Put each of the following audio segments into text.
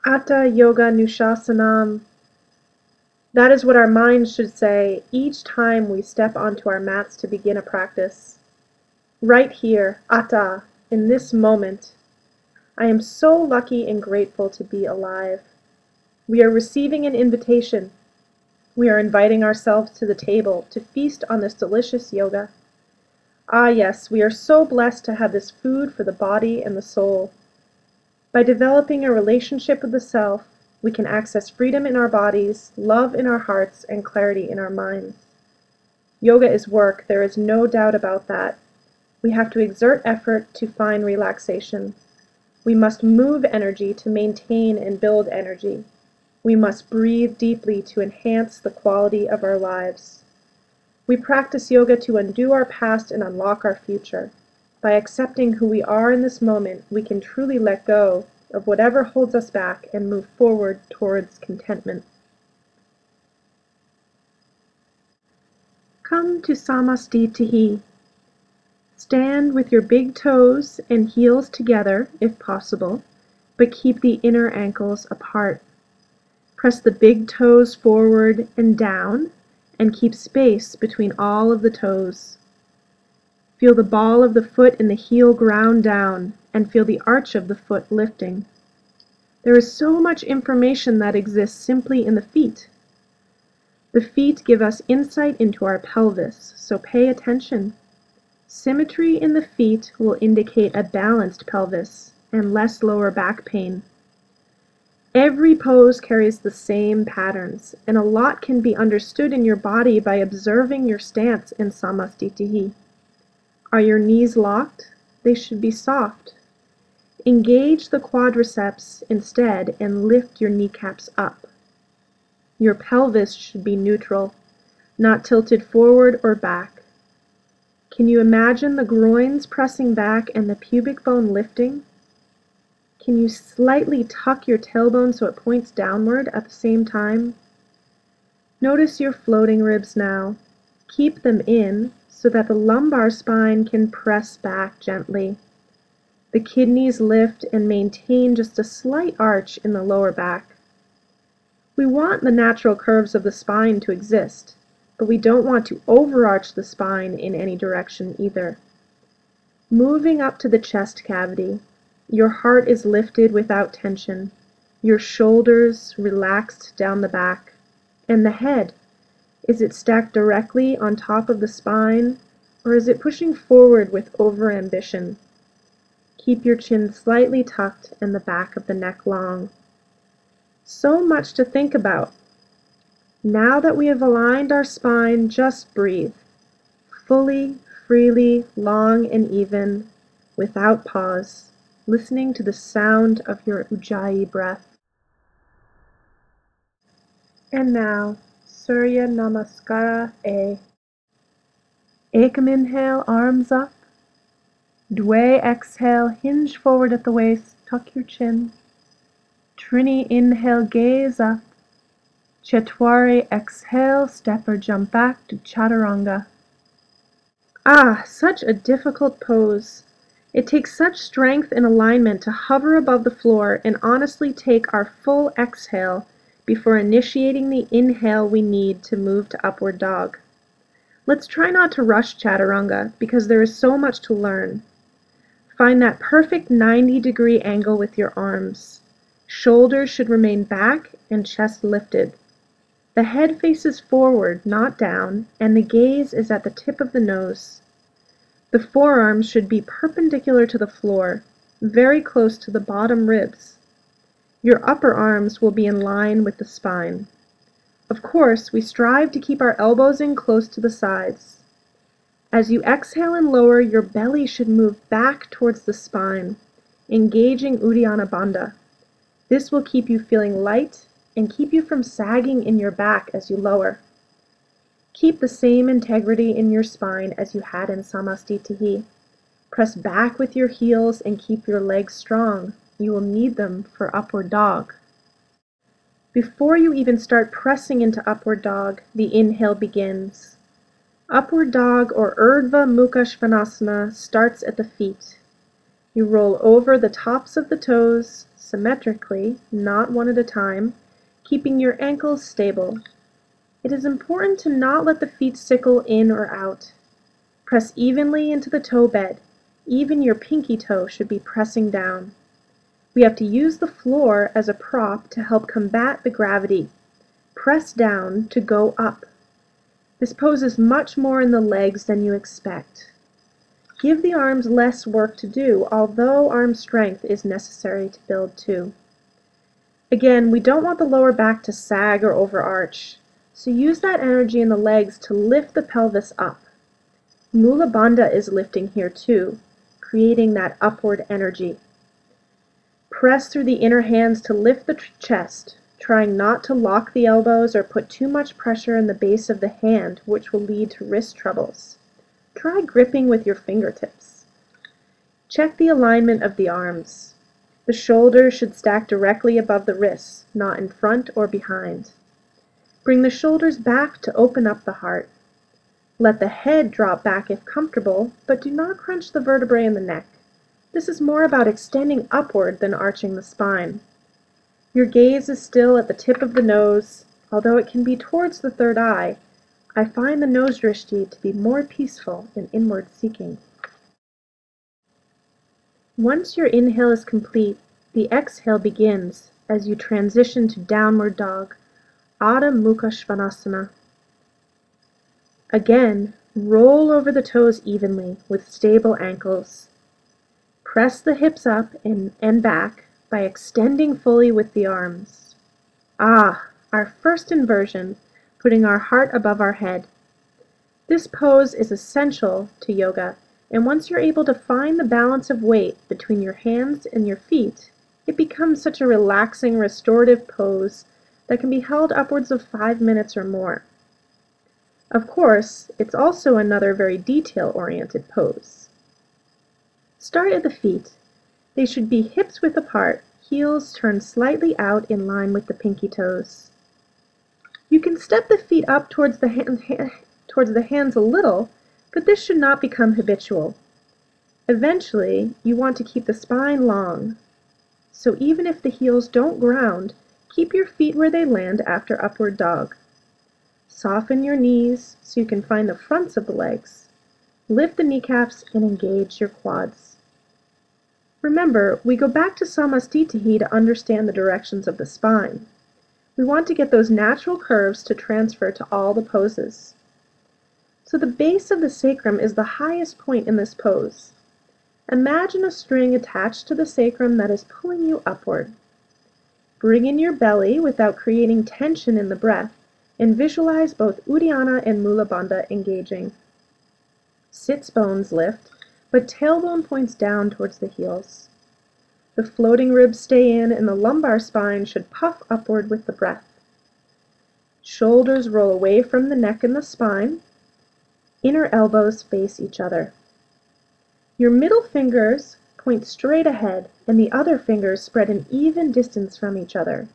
Hatha Yoga Nusasanam. That is what our minds should say each time we step onto our mats to begin a practice. Right here, Atta, in this moment, I am so lucky and grateful to be alive. We are receiving an invitation. We are inviting ourselves to the table to feast on this delicious yoga. Ah yes, we are so blessed to have this food for the body and the soul. By developing a relationship with the self, we can access freedom in our bodies, love in our hearts, and clarity in our minds. Yoga is work, there is no doubt about that. We have to exert effort to find relaxation. We must move energy to maintain and build energy. We must breathe deeply to enhance the quality of our lives. We practice yoga to undo our past and unlock our future. By accepting who we are in this moment, we can truly let go of whatever holds us back and move forward towards contentment. Come to Samastitihi. Stand with your big toes and heels together, if possible, but keep the inner ankles apart. Press the big toes forward and down, and keep space between all of the toes. Feel the ball of the foot and the heel ground down, and feel the arch of the foot lifting. There is so much information that exists simply in the feet. The feet give us insight into our pelvis, so pay attention. Symmetry in the feet will indicate a balanced pelvis and less lower back pain. Every pose carries the same patterns, and a lot can be understood in your body by observing your stance in Samastitihi. Are your knees locked? They should be soft. Engage the quadriceps instead and lift your kneecaps up. Your pelvis should be neutral, not tilted forward or back. Can you imagine the groins pressing back and the pubic bone lifting? Can you slightly tuck your tailbone so it points downward at the same time? Notice your floating ribs now. Keep them in so that the lumbar spine can press back gently. The kidneys lift and maintain just a slight arch in the lower back. We want the natural curves of the spine to exist, but we don't want to overarch the spine in any direction either. Moving up to the chest cavity, your heart is lifted without tension, your shoulders relaxed down the back, and the head, is it stacked directly on top of the spine, or is it pushing forward with overambition? Keep your chin slightly tucked and the back of the neck long. So much to think about. Now that we have aligned our spine, just breathe. Fully, freely, long and even, without pause, listening to the sound of your Ujjayi breath. And now, Surya Namaskar A. Ekam inhale, arms up. Dwe exhale, hinge forward at the waist, tuck your chin. Trini inhale, gaze up. Chetwari exhale, step or jump back to Chaturanga. Ah, such a difficult pose. It takes such strength and alignment to hover above the floor and honestly take our full exhale before initiating the inhale we need to move to upward dog. Let's try not to rush Chaturanga because there is so much to learn. Find that perfect 90-degree angle with your arms. Shoulders should remain back and chest lifted. The head faces forward, not down, and the gaze is at the tip of the nose. The forearms should be perpendicular to the floor, very close to the bottom ribs. Your upper arms will be in line with the spine. Of course, we strive to keep our elbows in close to the sides. As you exhale and lower, your belly should move back towards the spine, engaging Uddiyana Bandha. This will keep you feeling light and keep you from sagging in your back as you lower. Keep the same integrity in your spine as you had in Samastitihi. Press back with your heels and keep your legs strong. You will need them for upward dog. Before you even start pressing into upward dog, the inhale begins. Upward dog or Urdhva Mukha Svanasana starts at the feet. You roll over the tops of the toes symmetrically, not one at a time, keeping your ankles stable. It is important to not let the feet sickle in or out. Press evenly into the toe bed. Even your pinky toe should be pressing down. We have to use the floor as a prop to help combat the gravity. Press down to go up. This poses much more in the legs than you expect. Give the arms less work to do, although arm strength is necessary to build too. Again, we don't want the lower back to sag or overarch, so use that energy in the legs to lift the pelvis up. Mula Bandha is lifting here too, creating that upward energy. Press through the inner hands to lift the chest, trying not to lock the elbows or put too much pressure in the base of the hand, which will lead to wrist troubles. Try gripping with your fingertips. Check the alignment of the arms. The shoulders should stack directly above the wrists, not in front or behind. Bring the shoulders back to open up the heart. Let the head drop back if comfortable, but do not crunch the vertebrae in the neck. This is more about extending upward than arching the spine. Your gaze is still at the tip of the nose, although it can be towards the third eye. I find the nose drishti to be more peaceful and inward seeking. Once your inhale is complete, the exhale begins as you transition to downward dog, Addho Mukha Svanasana. Again, roll over the toes evenly with stable ankles. Press the hips up and back by extending fully with the arms. Our first inversion, putting our heart above our head. This pose is essential to yoga, and once you're able to find the balance of weight between your hands and your feet, it becomes such a relaxing, restorative pose that can be held upwards of 5 minutes or more. Of course, it's also another very detail-oriented pose. Start at the feet. They should be hips width apart, heels turned slightly out in line with the pinky toes. You can step the feet up towards the hands a little, but this should not become habitual. Eventually, you want to keep the spine long, so even if the heels don't ground, keep your feet where they land after upward dog. Soften your knees so you can find the fronts of the legs. Lift the kneecaps and engage your quads. Remember, we go back to Samastitihi to understand the directions of the spine. We want to get those natural curves to transfer to all the poses. So the base of the sacrum is the highest point in this pose. Imagine a string attached to the sacrum that is pulling you upward. Bring in your belly without creating tension in the breath, and visualize both Uddiyana and Mula Bandha engaging. Sits bones lift, but tailbone points down towards the heels. The floating ribs stay in, and the lumbar spine should puff upward with the breath. Shoulders roll away from the neck and the spine. Inner elbows face each other. Your middle fingers point straight ahead, and the other fingers spread an even distance from each other.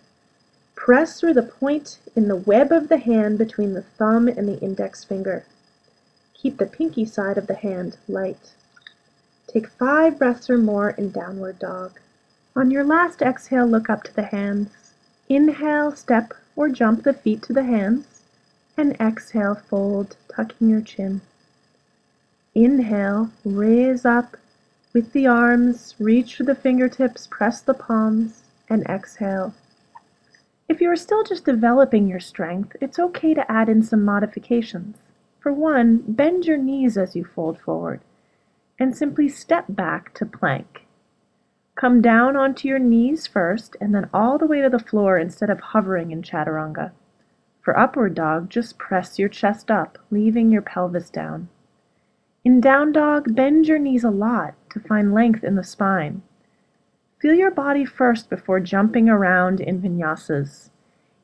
Press through the point in the web of the hand between the thumb and the index finger. Keep the pinky side of the hand light. Take 5 breaths or more in downward dog. On your last exhale, look up to the hands. Inhale, step or jump the feet to the hands, and exhale, fold, tucking your chin. Inhale, raise up with the arms, reach for the fingertips, press the palms, and exhale. If you are still just developing your strength, it's okay to add in some modifications. For one, bend your knees as you fold forward, and simply step back to plank. Come down onto your knees first, and then all the way to the floor instead of hovering in chaturanga. For upward dog, just press your chest up, leaving your pelvis down. In down dog, bend your knees a lot to find length in the spine. Feel your body first before jumping around in vinyasas.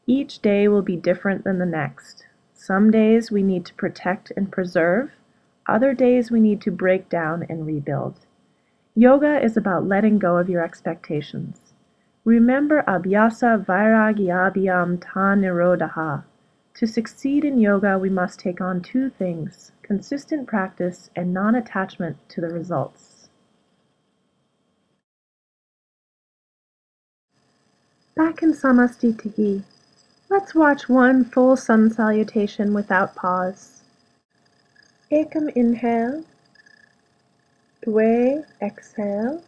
Each day will be different than the next. Some days we need to protect and preserve. Other days we need to break down and rebuild. Yoga is about letting go of your expectations. Remember abhyasa vairagyabhyam ta nirodha. To succeed in yoga, we must take on 2 things: consistent practice and non-attachment to the results. Back in Samastitihi. Let's watch one full sun salutation without pause. Ekam inhale, dve exhale,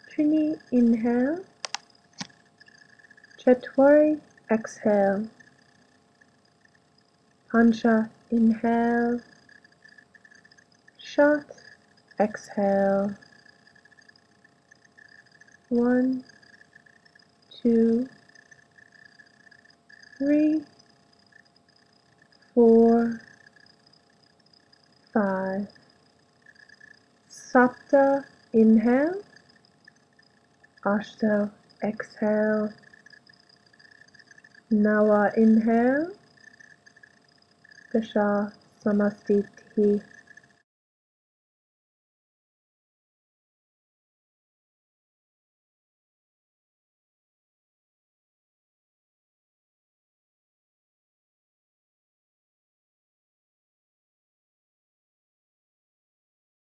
trini inhale, chatwari exhale, pancha inhale, shat exhale. 1, 2, 3, 4, 5. Sapta inhale, Ashta exhale, Nawa inhale, Dasha Samastitihi.